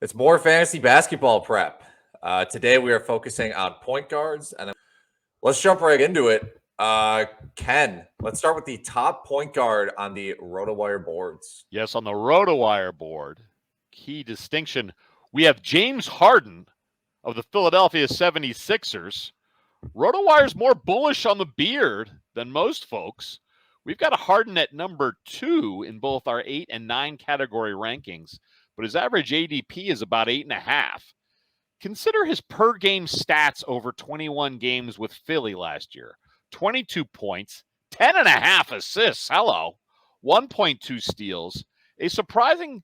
It's more fantasy basketball prep. Today we are focusing on point guards, and then let's jump right into it. Ken, let's start with the top point guard on the RotoWire boards. Yes, on the RotoWire board, key distinction, we have James Harden of the Philadelphia 76ers. RotoWire's more bullish on the beard than most folks. We've got a Harden at number 2 in both our 8 and 9 category rankings, but his average ADP is about 8.5. Consider his per game stats over 21 games with Philly last year. 22 points, 10.5 assists, 1.2 steals, a surprising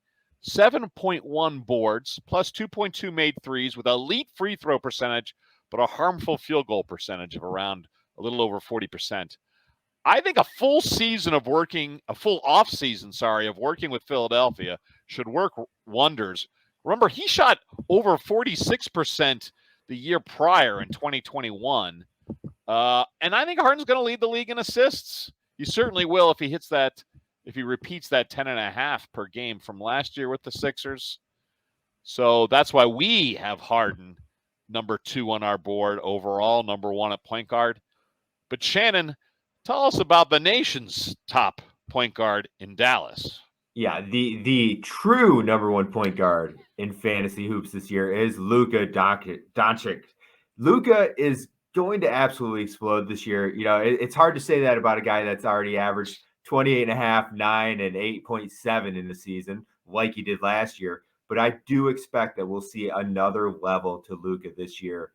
7.1 boards, plus 2.2 made threes with elite free throw percentage, but a harmful field goal percentage of around a little over 40%. I think a full off season of working with Philadelphia should work wonders. Remember, he shot over 46% the year prior in 2021. And I think Harden's going to lead the league in assists. He certainly will if he repeats that 10.5 per game from last year with the Sixers. So that's why we have Harden number 2 on our board overall, number 1 at point guard. But Shannon, tell us about the nation's top point guard in Dallas. Yeah, the true number 1 point guard in fantasy hoops this year is Luca Doncic. Luca is going to absolutely explode this year. You know, it's hard to say that about a guy that's already averaged 28.5, 9, and 8.7 in the season, like he did last year. But I do expect that we'll see another level to Luca this year.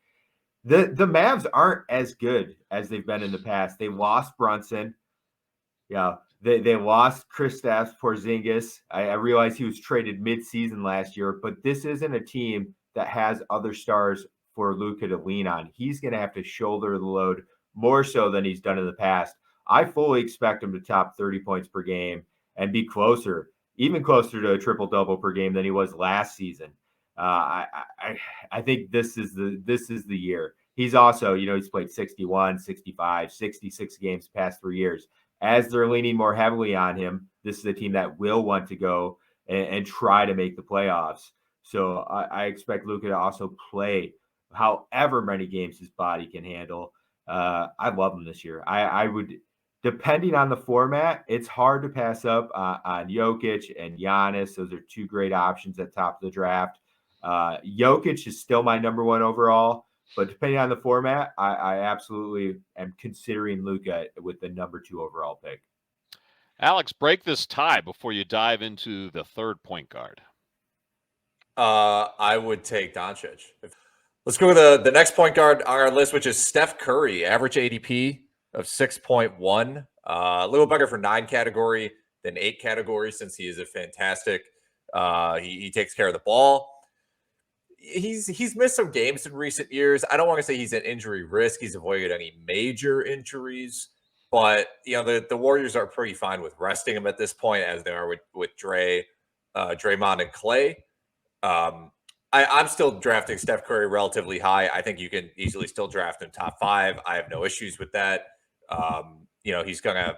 The Mavs aren't as good as they've been in the past. They lost Brunson. Yeah, they lost Kristaps Porzingis. I realize he was traded mid-season last year, but this isn't a team that has other stars for Luka to lean on. He's going to have to shoulder the load more so than he's done in the past. I fully expect him to top 30 points per game and be even closer to a triple-double per game than he was last season. I think this is the year. He's also, he's played 61, 65, 66 games the past 3 years. As they're leaning more heavily on him, this is a team that will want to go and try to make the playoffs. So I expect Luka to also play however many games his body can handle. I love him this year. I would, depending on the format, it's hard to pass up on Jokic and Giannis. Those are 2 great options at top of the draft. Jokic is still my number 1 overall. But depending on the format, I absolutely am considering Luka with the number 2 overall pick. Alex, break this tie before you dive into the third point guard. I would take Doncic. Let's go with the next point guard on our list, which is Steph Curry. Average ADP of 6.1. A little better for 9 category than 8 category since he is a fantastic. He takes care of the ball. He's missed some games in recent years. I don't want to say he's at injury risk. He's avoided any major injuries, but the Warriors are pretty fine with resting him at this point, as they are with Draymond and Clay. I'm still drafting Steph Curry relatively high. I think you can easily still draft him top 5. I have no issues with that. He's gonna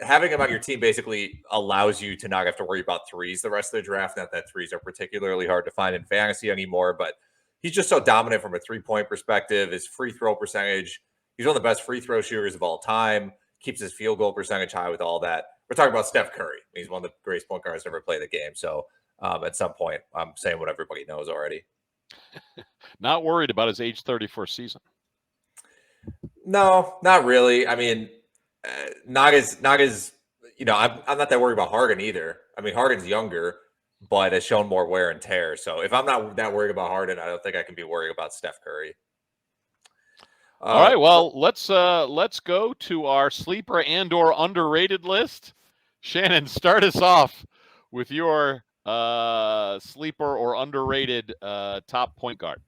having him on your team basically allows you to not have to worry about threes the rest of the draft. Not that threes are particularly hard to find in fantasy anymore, but he's just so dominant from a 3-point perspective. His free throw percentage, he's one of the best free throw shooters of all time, keeps his field goal percentage high with all that. We're talking about Steph Curry. He's one of the greatest point guards to ever play the game. So at some point, I'm saying what everybody knows already. Not worried about his age 34 season. No, not really. I mean, not as I'm not that worried about Harden either. I mean, Harden's younger, but has shown more wear and tear. So if I'm not that worried about Harden, I don't think I can be worried about Steph Curry. All right, well, let's go to our sleeper and/or underrated list. Shannon, start us off with your sleeper or underrated top point guard.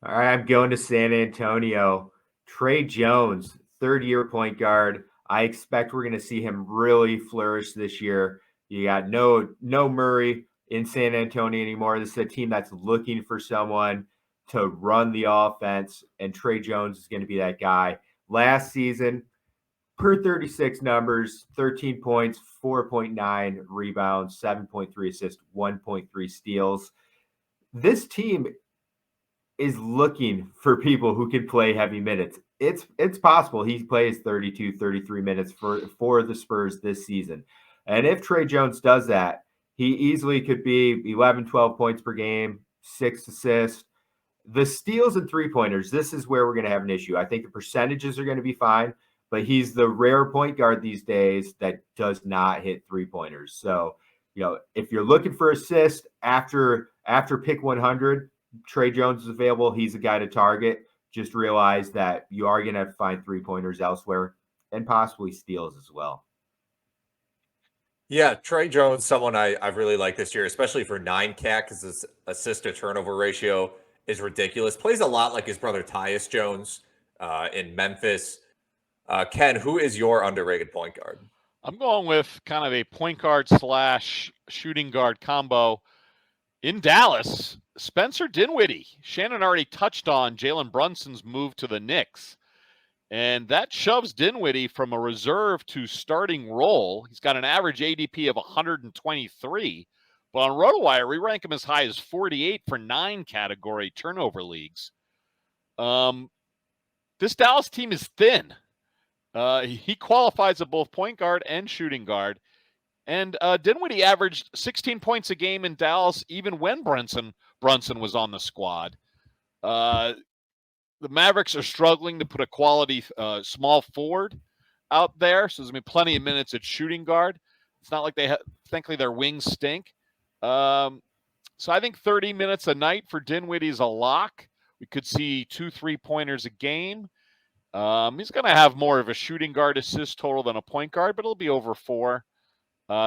All right, I'm going to San Antonio. Tre Jones, 3rd-year point guard. I expect we're going to see him really flourish this year. You got no Murray in San Antonio anymore. This is a team that's looking for someone to run the offense, and Tre Jones is going to be that guy. Last season, per 36 numbers, 13 points, 4.9 rebounds, 7.3 assists, 1.3 steals. this team is looking for people who can play heavy minutes. It's possible he plays 32, 33 minutes for the Spurs this season. And if Tre Jones does that, he easily could be 11, 12 points per game, 6 assists. The steals and three-pointers, this is where we're going to have an issue. I think the percentages are going to be fine, but he's the rare point guard these days that does not hit three-pointers. So, if you're looking for assists after pick 100, Tre Jones is available. He's a guy to target. Just realize that you are going to have to find three-pointers elsewhere and possibly steals as well. Yeah, Tre Jones, someone I really like this year, especially for 9-cat, because his assist to turnover ratio is ridiculous. Plays a lot like his brother Tyus Jones in Memphis. Ken, who is your underrated point guard? I'm going with kind of a point guard / shooting guard combo in Dallas. Spencer Dinwiddie. Shannon already touched on Jalen Brunson's move to the Knicks. And that shoves Dinwiddie from a reserve to starting role. He's got an average ADP of 123. But on RotoWire, we rank him as high as 48 for 9 category turnover leagues. This Dallas team is thin. He qualifies at both point guard and shooting guard. And Dinwiddie averaged 16 points a game in Dallas, even when Brunson was on the squad. The Mavericks are struggling to put a quality small forward out there, so there's going to be plenty of minutes at shooting guard. It's not like thankfully their wings stink. So I think 30 minutes a night for Dinwiddie is a lock. We could see 2 3-pointers a game. He's going to have more of a shooting guard assist total than a point guard, but it'll be over 4.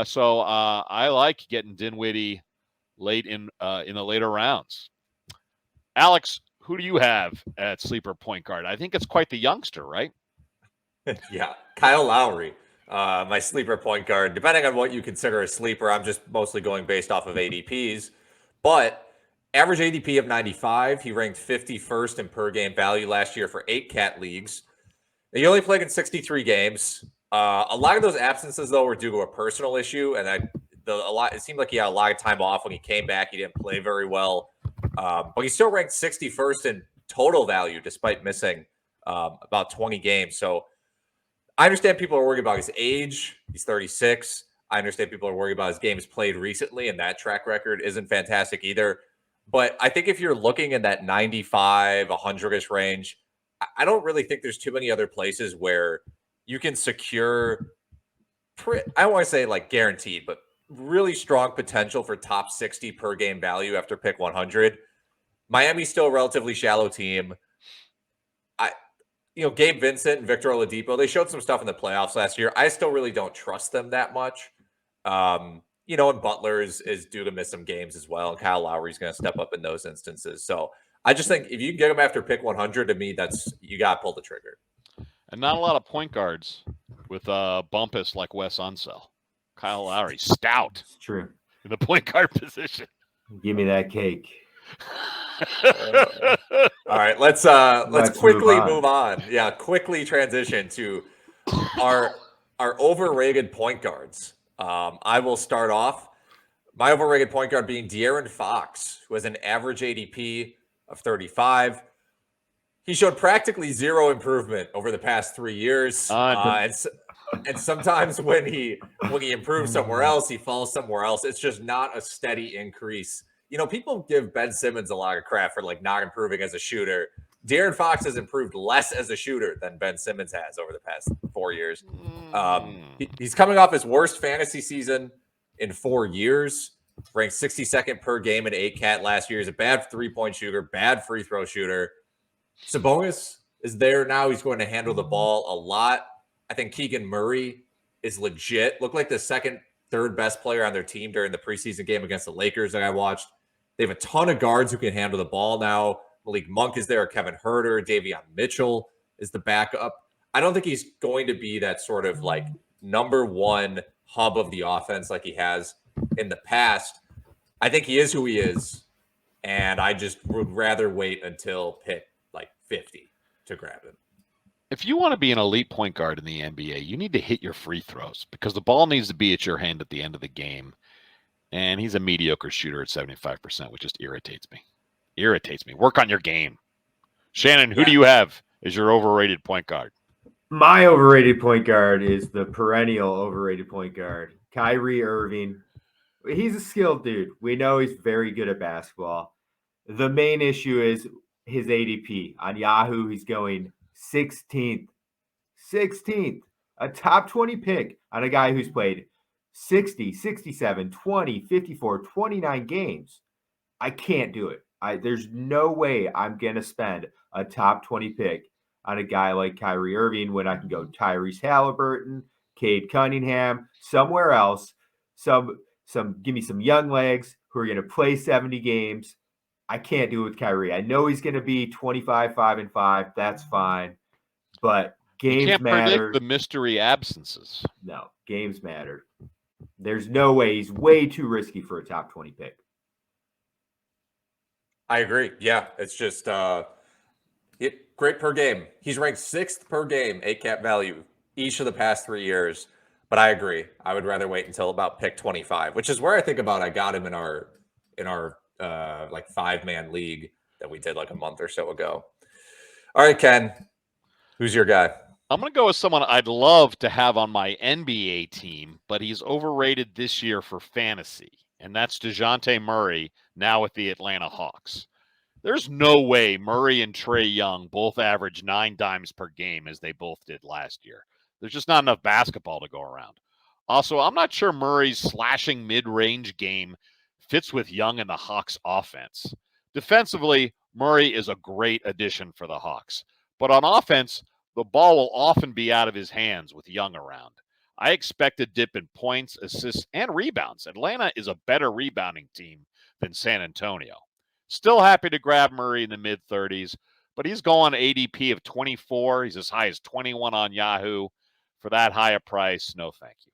So I like getting Dinwiddie late in the later rounds. Alex, who do you have at sleeper point guard? I think it's quite the youngster, right? Yeah, Kyle Lowry, my sleeper point guard. Depending on what you consider a sleeper, I'm just mostly going based off of ADPs. But average ADP of 95. He ranked 51st in per game value last year for 8-cat leagues. He only played in 63 games. A lot of those absences, though, were due to a personal issue, and it seemed like he had a lot of time off when he came back. He didn't play very well. But he still ranked 61st in total value despite missing about 20 games. So I understand people are worried about his age. He's 36. I understand people are worried about his games played recently, and that track record isn't fantastic either. But I think if you're looking in that 95, 100-ish range, I don't really think there's too many other places where you can secure, I don't want to say like guaranteed, but really strong potential for top 60 per game value after pick 100. Miami's still a relatively shallow team. Gabe Vincent and Victor Oladipo, they showed some stuff in the playoffs last year. I still really don't trust them that much. And Butler is due to miss some games as well. And Kyle Lowry's going to step up in those instances. So I just think if you can get him after pick 100, to me, you got to pull the trigger. And not a lot of point guards with bumpus like Wes Unseld. Kyle Lowry, stout. It's true. In the point guard position. Give me that cake. All right, let's quickly move on. Yeah, quickly transition to our overrated point guards. I will start off. My overrated point guard being De'Aaron Fox, who has an average ADP of 35. He showed practically zero improvement over the past 3 years. And sometimes when he improves somewhere else, he falls somewhere else. It's just not a steady increase. People give Ben Simmons a lot of crap for not improving as a shooter. De'Aaron Fox has improved less as a shooter than Ben Simmons has over the past 4 years. He's coming off his worst fantasy season in 4 years. Ranked 62nd per game in 8-cat last year. He's a bad 3-point shooter, bad free throw shooter. Sabonis is there now. He's going to handle the ball a lot. I think Keegan Murray is legit. Looked like the third best player on their team during the preseason game against the Lakers that I watched. They have a ton of guards who can handle the ball now. Malik Monk is there. Kevin Huerter. Davion Mitchell is the backup. I don't think he's going to be that sort of number one hub of the offense like he has in the past. I think he is who he is. And I just would rather wait until pick 50 to grab him. If you want to be an elite point guard in the NBA, you need to hit your free throws because the ball needs to be at your hand at the end of the game. And he's a mediocre shooter at 75%, which just irritates me. Work on your game. Shannon, who do you have as your overrated point guard? My overrated point guard is the perennial overrated point guard, Kyrie Irving. He's a skilled dude. We know he's very good at basketball. The main issue is his ADP. On Yahoo, he's going 16th. 16th. A top 20 pick on a guy who's played 60, 67, 20, 54, 29 games. I can't do it. There's no way I'm going to spend a top 20 pick on a guy like Kyrie Irving when I can go Tyrese Halliburton, Cade Cunningham, somewhere else. Give me some young legs who are going to play 70 games. I can't do it with Kyrie. I know he's going to be 25, 5-5. That's fine. But games you can't matter. predict the mystery absences. No, games matter. There's no way. He's way too risky for a top 20 pick. I agree. Yeah, it's just great per game. He's ranked 6th per game, 8 cap value, each of the past 3 years. But I agree. I would rather wait until about pick 25, which is where I think about I got him in our like 5-man league that we did like a month or so ago. All right, Ken, who's your guy? I'm going to go with someone I'd love to have on my NBA team, but he's overrated this year for fantasy, and that's Dejounte Murray, now with the Atlanta Hawks. There's no way Murray and Tre Young both average 9 dimes per game as they both did last year. There's just not enough basketball to go around. Also, I'm not sure Murray's slashing mid-range game fits with Young and the Hawks offense. Defensively, Murray is a great addition for the Hawks. But on offense, the ball will often be out of his hands with Young around. I expect a dip in points, assists, and rebounds. Atlanta is a better rebounding team than San Antonio. Still happy to grab Murray in the mid-30s, but he's going ADP of 24. He's as high as 21 on Yahoo. For that high a price, no thank you.